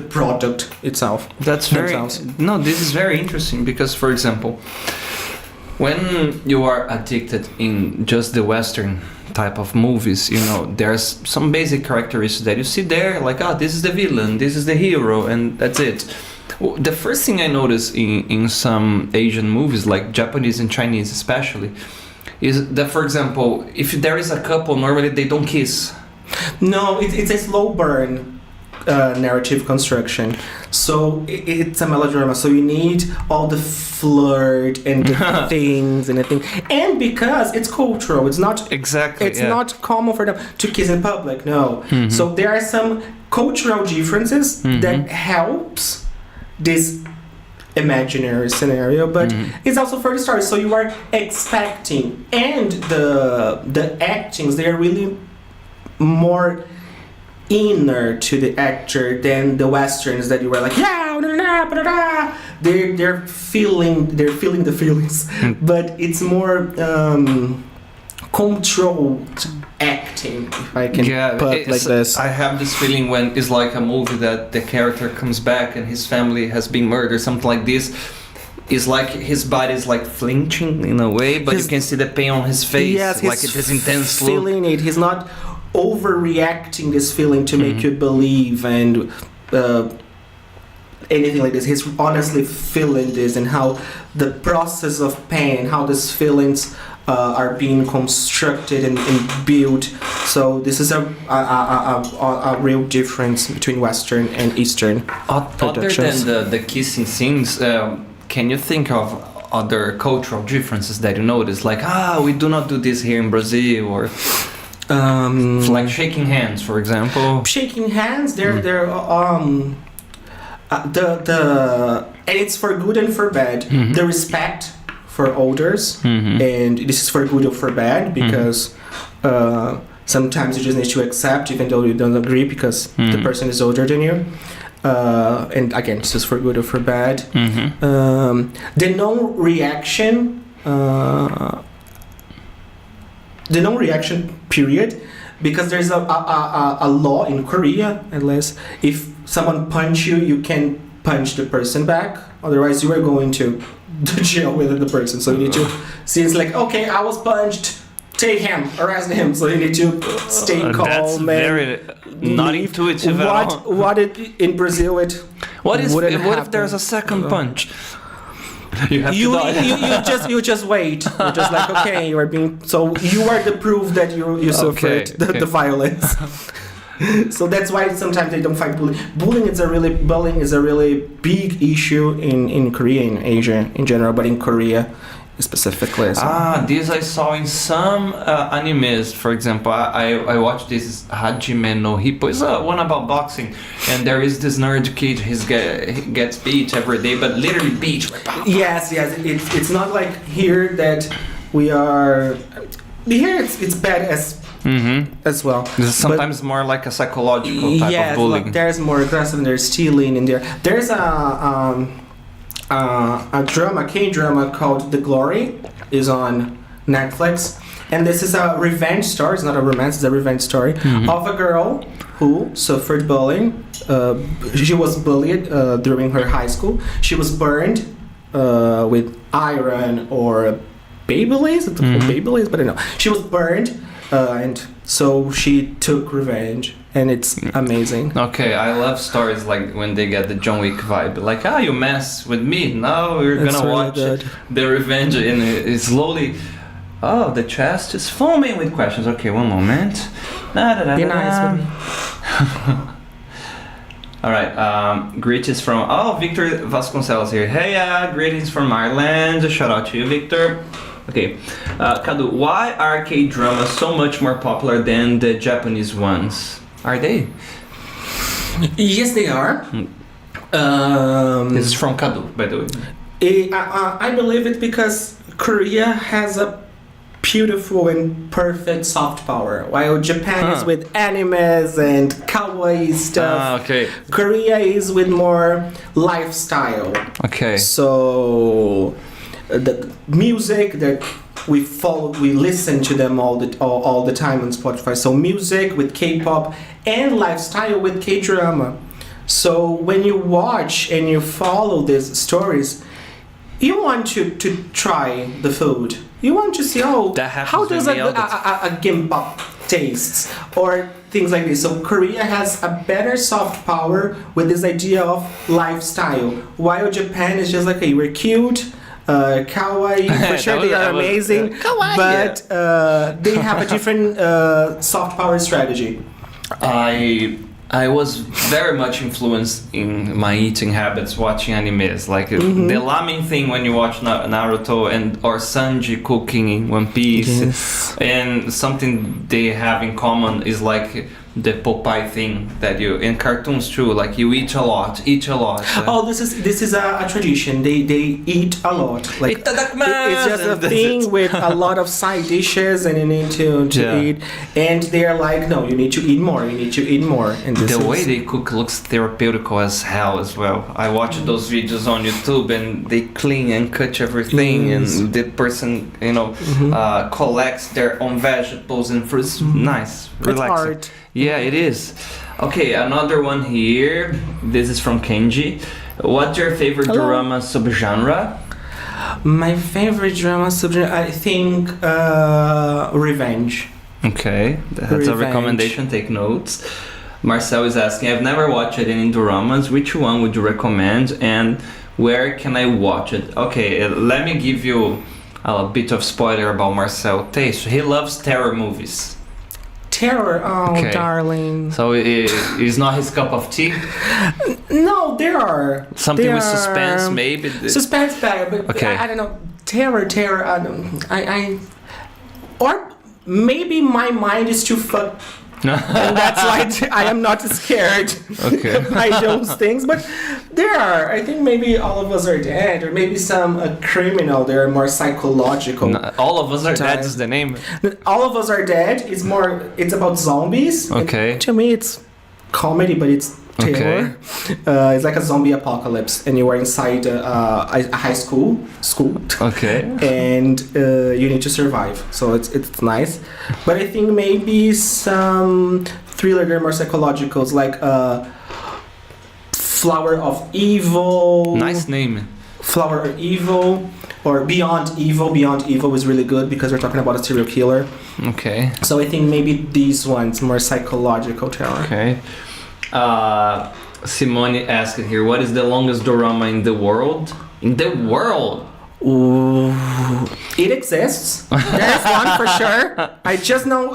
B: product itself.
A: This is very interesting, because, for example, when you are addicted in just the Western type of movies, there's some basic characteristics that you see there, like, this is the villain, this is the hero, and that's it. The first thing I notice in some Asian movies, like Japanese and Chinese especially, is that, for example, if there is a couple, normally they don't kiss.
B: No, it's a slow burn narrative construction. So it's a melodrama. So you need all the flirt and the things and everything. And because it's cultural, it's not exactly. It's not common for them to kiss in public. No. So there are some cultural differences that helps this imaginary scenario, but it's also for the story. So you are expecting, and the actings, they are really more inner to the actor than the westerns that you were like, they're feeling the feelings, but it's more controlled acting, if I can put it like this.
A: I have this feeling when it's like a movie that the character comes back and his family has been murdered, something like this. It's like his body is like flinching in a way, but you can see the pain on his face.
B: Yes,
A: like it is intense
B: feeling
A: look.
B: It. He's not overreacting this feeling to make you believe and anything like this. He's honestly feeling this, and how the process of pain, how these feelings are being constructed and built. So this is a real difference between Western and Eastern productions.
A: Other than the kissing scenes, can you think of other cultural differences that you notice? Like, we do not do this here in Brazil, or like shaking hands, for example.
B: Shaking hands, they're and it's for good and for bad. The respect for elders, and this is for good or for bad, because sometimes you just need to accept even though you don't agree, because the person is older than you. And again, this is for good or for bad. The non-reaction period, because there's a law in Korea, at least, if someone punch you, you can punch the person back, otherwise you are going to jail with the person. So you need to see, it's like, okay, I was punched, take him, arrest him. So you need to stay calm.
A: That's very not intuitive at all.
B: What in Brazil it
A: what
B: wouldn't
A: if
B: happen.
A: there's a second punch? You have
B: You,
A: to die.
B: you just wait. You're just like, okay, you are being, so you are the proof that you suffered the violence. So that's why sometimes they don't fight bullying. Bullying is a really big issue in Korea, in Asia in general, but in Korea specifically. So.
A: This I saw in some animes. For example, I watched this Hajime no Hippo. It's one about boxing, and there is this nerd kid. He gets beat every day, but literally beat.
B: Yes. It's not like here that we are. Here it's bad as well.
A: This is sometimes more like a psychological type of bullying.
B: Like there's more aggressive. There's stealing in there. There's a K-drama called The Glory, is on Netflix, and this is a revenge story. It's not a romance; it's a revenge story of a girl who suffered bullying. She was bullied during her high school. She was burned with iron or Babyliss, Babyliss, but I don't know. She was burned, and so she took revenge, and it's amazing.
A: Okay, I love stories like when they get the John Wick vibe. Like, you mess with me, now we're gonna watch the revenge, and it slowly... Oh, the chest is foaming with questions. Okay, one moment.
B: Be nice with me.
A: Alright, greetings from... Victor Vasconcelos here. Hey, greetings from Ireland. Shout out to you, Victor. Okay, Kadu, why are K-dramas so much more popular than the Japanese ones? Are they?
B: Yes, they are.
A: This is from Kadu, by the way.
B: I believe it because Korea has a beautiful and perfect soft power, while Japan is with animes and kawaii stuff.
A: Okay.
B: Korea is with more lifestyle.
A: Okay.
B: So the music that we listen to them all the time on Spotify. So music with K-pop and lifestyle with K-drama. So when you watch and you follow these stories, you want to try the food. You want to see how does a gimbap tastes or things like this. So Korea has a better soft power with this idea of lifestyle, while Japan is just like, hey, we're cute. Kawaii, for sure they are amazing, but they have a different soft power strategy.
A: I was very much influenced in my eating habits watching animes. Like the ramen thing when you watch Naruto or Sanji cooking in One Piece, and something they have in common is like the Popeye thing that you in cartoons too. Like you eat a lot.
B: This is a tradition. They eat a lot. Like it's just a thing with a lot of side dishes, and you need to eat. And they are like, no, you need to eat more. You need to eat more. And
A: the way they cook looks therapeutical as hell as well. I watch those videos on YouTube, and they clean and cut everything, and the person collects their own vegetables and fruits. Nice, relaxing.
B: It's art.
A: Yeah, it is. Okay, another one here. This is from Kenji. What's your favorite drama subgenre?
B: My favorite drama subgenre, I think, revenge.
A: Okay, that's a recommendation. Take notes. Marcel is asking, I've never watched any dramas. Which one would you recommend, and where can I watch it? Okay, let me give you a bit of spoiler about Marcel's taste. He loves terror movies.
B: Terror, darling.
A: So it's not his cup of tea?
B: No, there are.
A: Something with suspense, maybe?
B: Suspense better, but I don't know. Terror, or maybe my mind is too fucked. And that's why I am not scared by those things. But there are. I think maybe All of Us Are Dead, or maybe some criminal. They are more psychological.
A: All of Us Are Dead is the name.
B: All of Us Are Dead is more. It's about zombies.
A: Okay.
B: And to me, it's comedy, but it's terror. It's like a zombie apocalypse, and you are inside a high school.
A: Okay.
B: And you need to survive. So it's nice. But I think maybe some thriller, they're more psychologicals, like Flower of Evil.
A: Nice name.
B: Flower of Evil. Or Beyond Evil. Beyond Evil is really good because we're talking about a serial killer.
A: Okay.
B: So I think maybe these ones, more psychological terror.
A: Okay. Simone asked here, what is the longest dorama in the world? in the world.
B: Ooh, it exists. There's one for sure. I just don't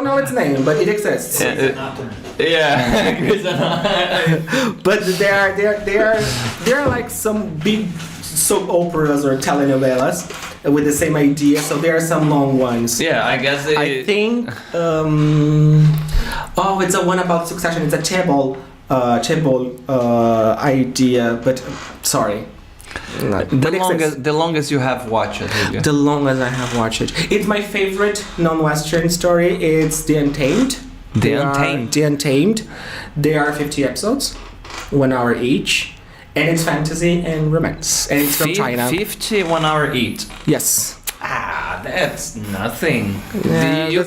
B: know its name, but it exists.
A: Yeah, Grey's Anatomy.
B: But there are like some big soap operas or telenovelas with the same idea. So there are some long ones.
A: Yeah, I guess
B: I think. It's a one about succession. It's a table idea, but sorry.
A: The longest you have watched it. Julia?
B: The longest I have watched it. It's my favorite non-Western story. It's The Untamed. The Untamed. There are 50 episodes, 1 hour each, and it's fantasy and romance. And it's from China.
A: 50, 1 hour each.
B: Yes.
A: That's nothing.
B: Yeah,
A: You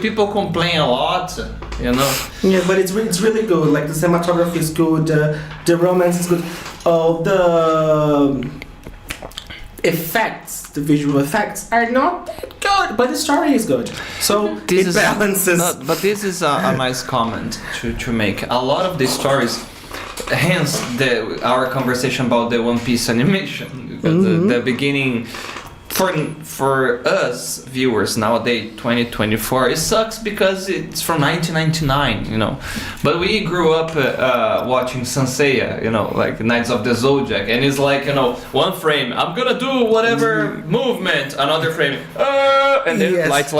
A: people complain a lot, you know.
B: Yeah, but it's really good. Like the cinematography is good, the romance is good. The effects, the visual effects are not that good, but the story is good. So it balances.
A: But this is a nice comment to make. A lot of these stories, hence our conversation about the One Piece animation, because the beginning. For us viewers nowadays, 2024, it sucks because it's from 1999, you know. But we grew up watching Sanseiya, you know, like Knights of the Zodiac, and it's like, you know, one frame, I'm gonna do whatever movement, another frame, and then light,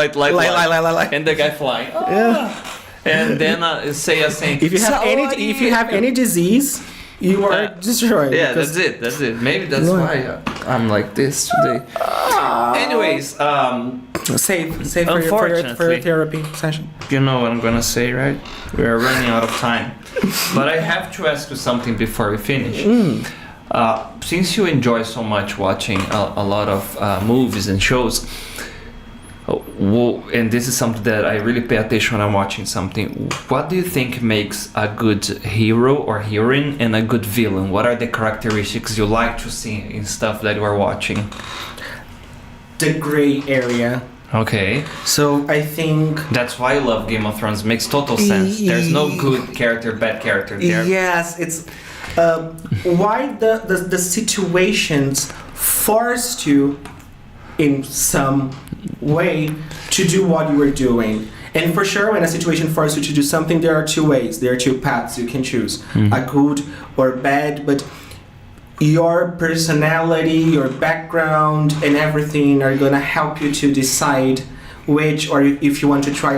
A: and the guy flying. And then Seiya saying,
B: if you have any disease, you are destroyed.
A: Yeah, that's it. Maybe that's why I'm like this today. Anyways,
B: save for your therapy session.
A: You know what I'm gonna say, right? We are running out of time. But I have to ask you something before we finish. Since you enjoy so much watching a lot of movies and shows, and this is something that I really pay attention when I'm watching something. What do you think makes a good hero or heroine and a good villain? What are the characteristics you like to see in stuff that you are watching?
B: The gray area.
A: Okay.
B: So I think
A: that's why I love Game of Thrones. Makes total sense. There's no good character, bad character there.
B: Yes, it's why the situations forced you in some way to do what you were doing. And for sure, when a situation forces you to do something, there are two ways, there are two paths you can choose, a good or bad, but your personality, your background, and everything are gonna help you to decide which, or if you want to try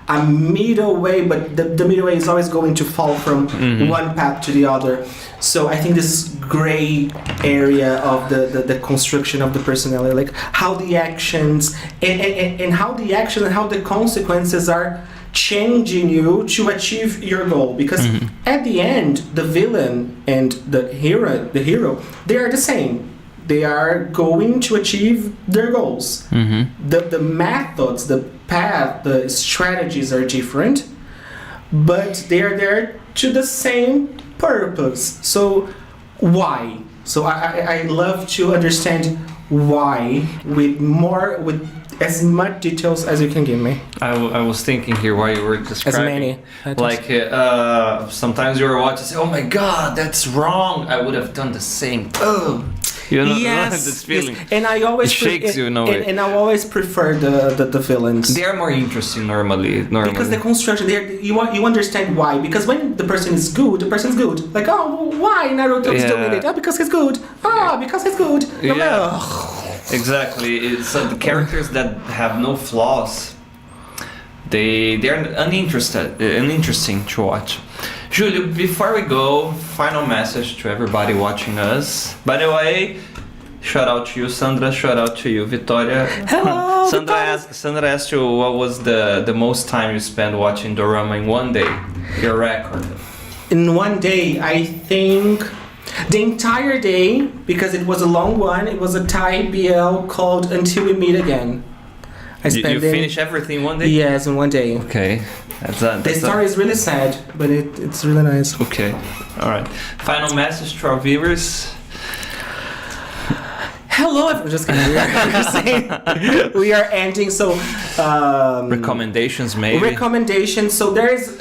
B: a middle way, but the middle way is always going to fall from one path to the other. So I think this gray area of the construction of the personality, like how the actions and how the actions and how the consequences are changing you to achieve your goal. Because at the end, the villain and the hero, they are the same. They are going to achieve their goals. The methods, the path, the strategies are different, but they are there to the same purpose. So why? So I love to understand why with as much details as you can give me.
A: I was thinking here while you were describing.
B: As many.
A: Like sometimes you were watching and say, oh my god, that's wrong. I would have done the same. Oh. You know, this feeling.
B: Yes. And I always
A: shakes you in a way.
B: And I always prefer the villains.
A: They are more interesting normally.
B: Because the construction, you understand why. Because when the person is good, the person's good. Like, oh, why Naruto is doing it? Oh, because he's good. Oh, because he's good.
A: Yeah. Exactly. It's the characters that have no flaws. They're uninteresting to watch. Júlio, before we go, final message to everybody watching us. By the way, shout out to you, Sandra. Shout out to you, Victoria.
B: Hello.
A: Sandra asked you what was the most time you spent watching Dorama in one day. Your record.
B: In one day, I think the entire day, because it was a long one. It was a Thai BL called Until We Meet Again.
A: You finish everything one day?
B: Yes, in one day.
A: Okay.
B: The story is really sad, but it's really nice.
A: Okay. Alright. Final message to our viewers.
B: Hello, I'm just kidding. We are ending, so...
A: recommendations, maybe?
B: Recommendations. So there is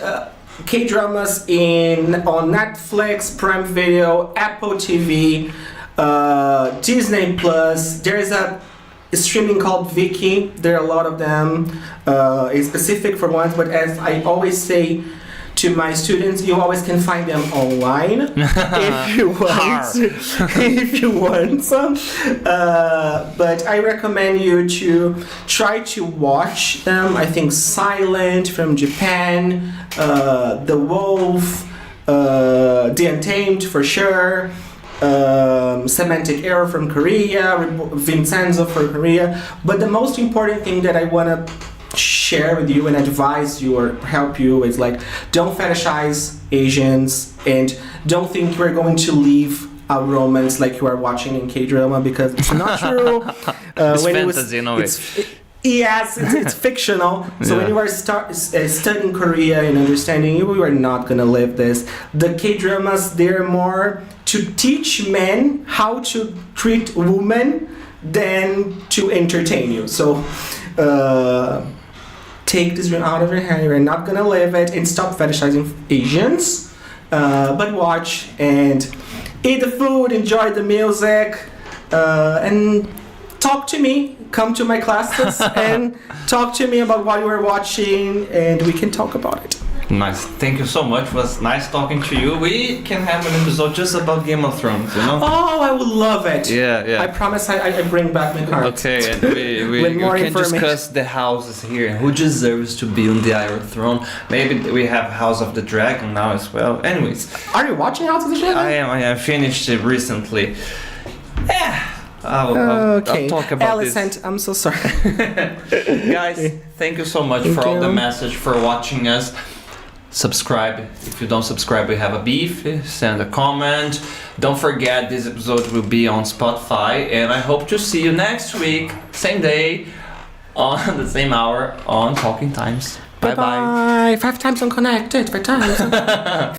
B: K-dramas on Netflix, Prime Video, Apple TV, Disney Plus. There's a streaming called Viki. There are a lot of them. It's specific for ones, but as I always say to my students, you always can find them online if you want. If you want some. But I recommend you to try to watch them. I think Silent from Japan, The Wolf, The Untamed for sure. Semantic Error from Korea, Vincenzo from Korea. But the most important thing that I want to share with you and advise you or help you is like, don't fetishize Asians and don't think you're going to leave a romance like you are watching in K-drama, because it's not true.
A: It's fantasy in a way.
B: Yes, it's fictional. So when you are studying Korea and understanding, you are not gonna live this. The K-dramas, they're more to teach men how to treat women than to entertain you. So take this dream out of your head. You're not gonna live it, and stop fetishizing Asians. But watch and eat the food, enjoy the music, and talk to me. Come to my classes and talk to me about what you are watching, and we can talk about it.
A: Nice. Thank you so much. It was nice talking to you. We can have an episode just about Game of Thrones, you know?
B: Oh, I would love it.
A: Yeah.
B: I promise I bring back my card.
A: Okay, and we can discuss the houses here and who deserves to be on the Iron Throne. Maybe we have House of the Dragon now as well. Anyways.
B: Are you watching House of the Dragon?
A: I am. Finished it recently. Yeah. I'll talk about
B: Alicent, I'm so sorry.
A: Guys, thank you so much for all the message, for watching us. Subscribe. If you don't subscribe, we have a beef. Send a comment. Don't forget, this episode will be on Spotify, and I hope to see you next week, same day, on the same hour on Talking Times. Bye bye.
B: 5 times unconnected. 5 times.